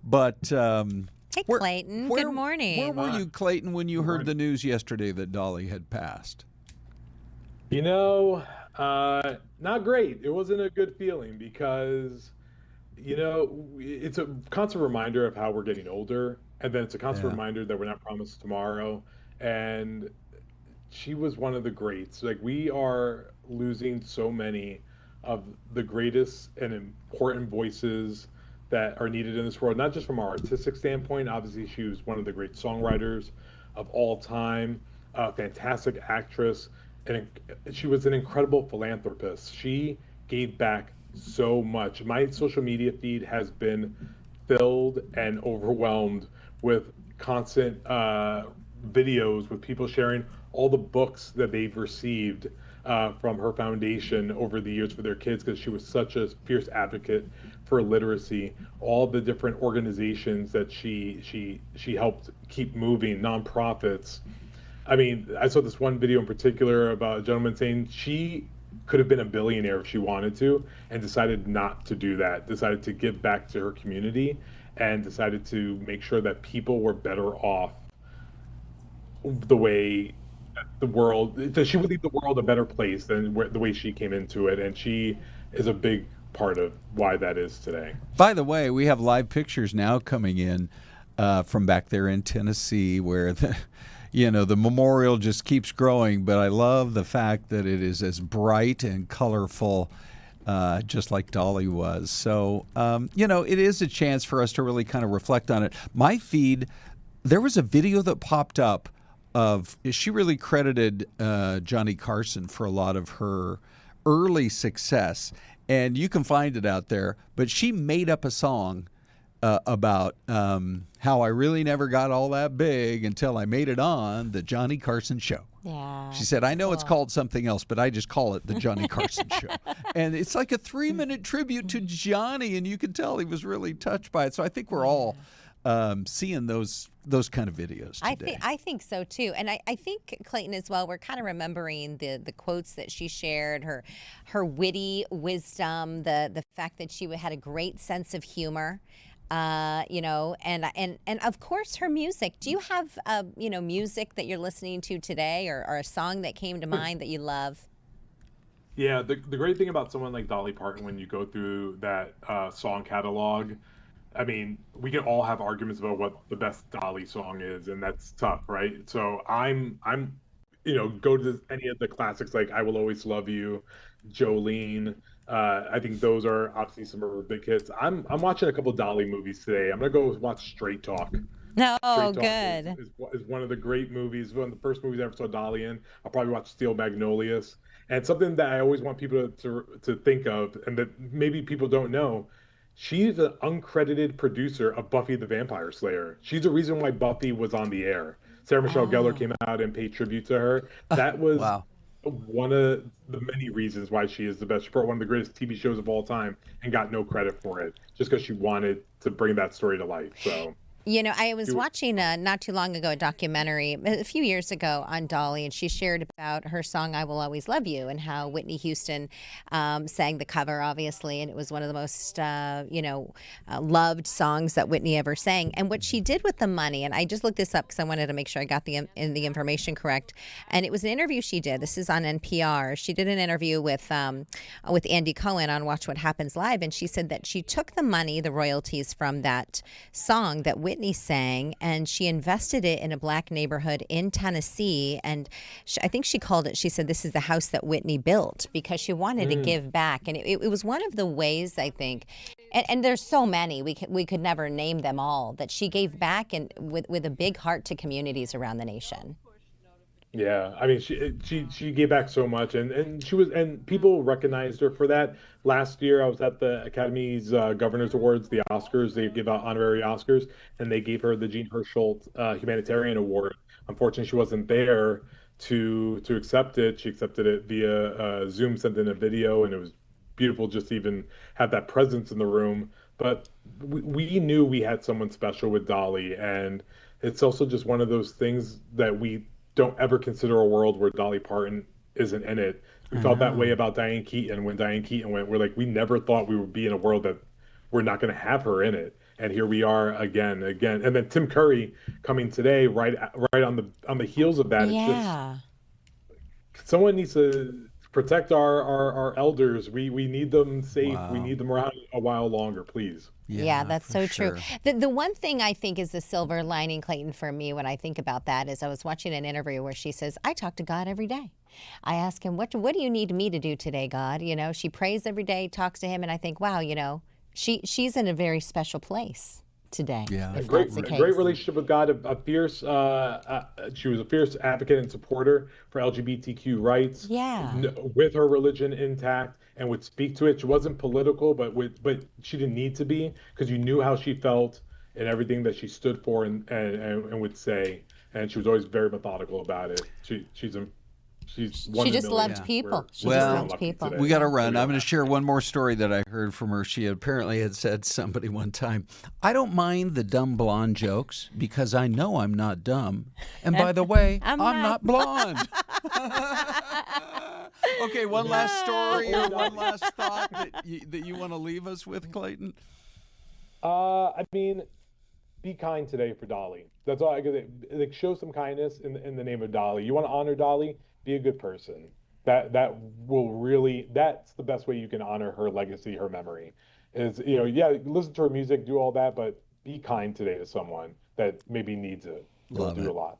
But Hey, Clayton. Good morning. Where were you, Clayton, when you heard the news yesterday that Dolly had passed? You know, not great. It wasn't a good feeling because, it's a constant reminder of how we're getting older, and then it's a constant Yeah. reminder that we're not promised tomorrow. And she was one of the greats. Like, we are losing so many of the greatest and important voices that are needed in this world, not just from our artistic standpoint. Obviously, she was one of the great songwriters of all time, a fantastic actress, and she was an incredible philanthropist. She gave back so much. My social media feed has been filled and overwhelmed with constant videos with people sharing all the books that they've received from her foundation over the years for their kids, because she was such a fierce advocate for literacy. All the different organizations that she helped keep moving, nonprofits. I mean, I saw this one video in particular about a gentleman saying she could have been a billionaire if she wanted to, and decided not to do that, decided to give back to her community, and decided to make sure that people were better off the way the world, that she would leave the world a better place than the way she came into it. And she is a big part of why that is today. By the way, we have live pictures now coming in from back there in Tennessee where the memorial just keeps growing. But I love the fact that it is as bright and colorful, just like Dolly was. So, it is a chance for us to really kind of reflect on it. My feed, there was a video that popped up she really credited Johnny Carson for a lot of her early success, and you can find it out there. But she made up a song about how I really never got all that big until I made it on the Johnny Carson show. Yeah. She said, I know it's called something else, but I just call it the Johnny Carson show. And it's like a 3-minute tribute to Johnny, and you can tell he was really touched by it. So I think we're all seeing those kind of videos today. I think so too, and I think, Clayton, as well, we're kind of remembering the quotes that she shared, her witty wisdom, the fact that she had a great sense of humor, and of course her music. Do you have music that you're listening to today, or a song that came to mind that you love? Yeah, the great thing about someone like Dolly Parton, when you go through that song catalog, I mean, we can all have arguments about what the best Dolly song is, and that's tough, right? So I'm go to any of the classics like "I Will Always Love You," Jolene. I think those are obviously some of her big hits. I'm watching a couple Dolly movies today. I'm gonna go watch Straight Talk. No, Straight Talk good. is one of the great movies. One of the first movies I ever saw Dolly in. I'll probably watch Steel Magnolias. And something that I always want people to think of, and that maybe people don't know. She's an uncredited producer of Buffy the Vampire Slayer. She's the reason why Buffy was on the air. Sarah Michelle Gellar came out and paid tribute to her. That was Wow. one of the many reasons why she is the best. She brought one of the greatest TV shows of all time and got no credit for it, just because she wanted to bring that story to life. So. I was watching not too long ago a documentary a few years ago on Dolly, and she shared about her song "I Will Always Love You" and how Whitney Houston sang the cover, obviously, and it was one of the most loved songs that Whitney ever sang. And what she did with the money, and I just looked this up because I wanted to make sure I got the information correct, and it was an interview she did. This is on NPR. She did an interview with Andy Cohen on Watch What Happens Live, and she said that she took the money, the royalties from that song that Whitney sang, and she invested it in a black neighborhood in Tennessee. And I think she called it, she said, this is the house that Whitney built, because she wanted to give back. And it was one of the ways, I think, and there's so many, we could never name them all, that she gave back and with a big heart to communities around the nation. Yeah, I mean, she gave back so much, and people recognized her for that. Last year, I was at the Academy's Governors Awards, the Oscars. They give out honorary Oscars, and they gave her the Jean Hersholt Humanitarian Award. Unfortunately, she wasn't there to accept it. She accepted it via Zoom, sent in a video, and it was beautiful just to even have that presence in the room. But we knew we had someone special with Dolly, and it's also just one of those things that we don't ever consider a world where Dolly Parton isn't in it. We felt that way about Diane Keaton when Diane Keaton went. We're like, we never thought we would be in a world that we're not going to have her in it. and here we are again. And then Tim Curry coming today, right on the heels of that. It's just Yeah. someone needs to protect our elders. We need them safe. We Wow. need them around a while longer, please. Yeah, that's for so true. sure. The one thing I think is the silver lining, Clayton, for me when I think about that is I was watching an interview where she says, I talk to God every day. I ask him, what do you need me to do today, God? You know, she prays every day, talks to him, and I think, wow, you know, she's in a very special place today. Yeah. If Great, that's the case. great relationship with God. A fierce. She was a fierce advocate and supporter for LGBTQ rights. Yeah. With her religion intact, and would speak to it. She wasn't political, but she didn't need to be, because you knew how she felt and everything that she stood for, and would say. And she was always very methodical about it. She's one She in a just million. loved people. She Well, just We're loved lucky people. today. We got to run. We I'm are going to share one more story that I heard from her. She apparently had said to somebody one time, I don't mind the dumb blonde jokes because I know I'm not dumb. And by the way, I'm not blonde. Okay, one last story or one last thought that you want to leave us with, Clayton? I mean, be kind today for Dolly. That's all I could say. Like, show some kindness in the name of Dolly. You want to honor Dolly? Be a good person. That will really, that's the best way you can honor her legacy, her memory. Is, yeah, listen to her music, do all that, but be kind today to someone that maybe needs it. It'll Love do it. a lot.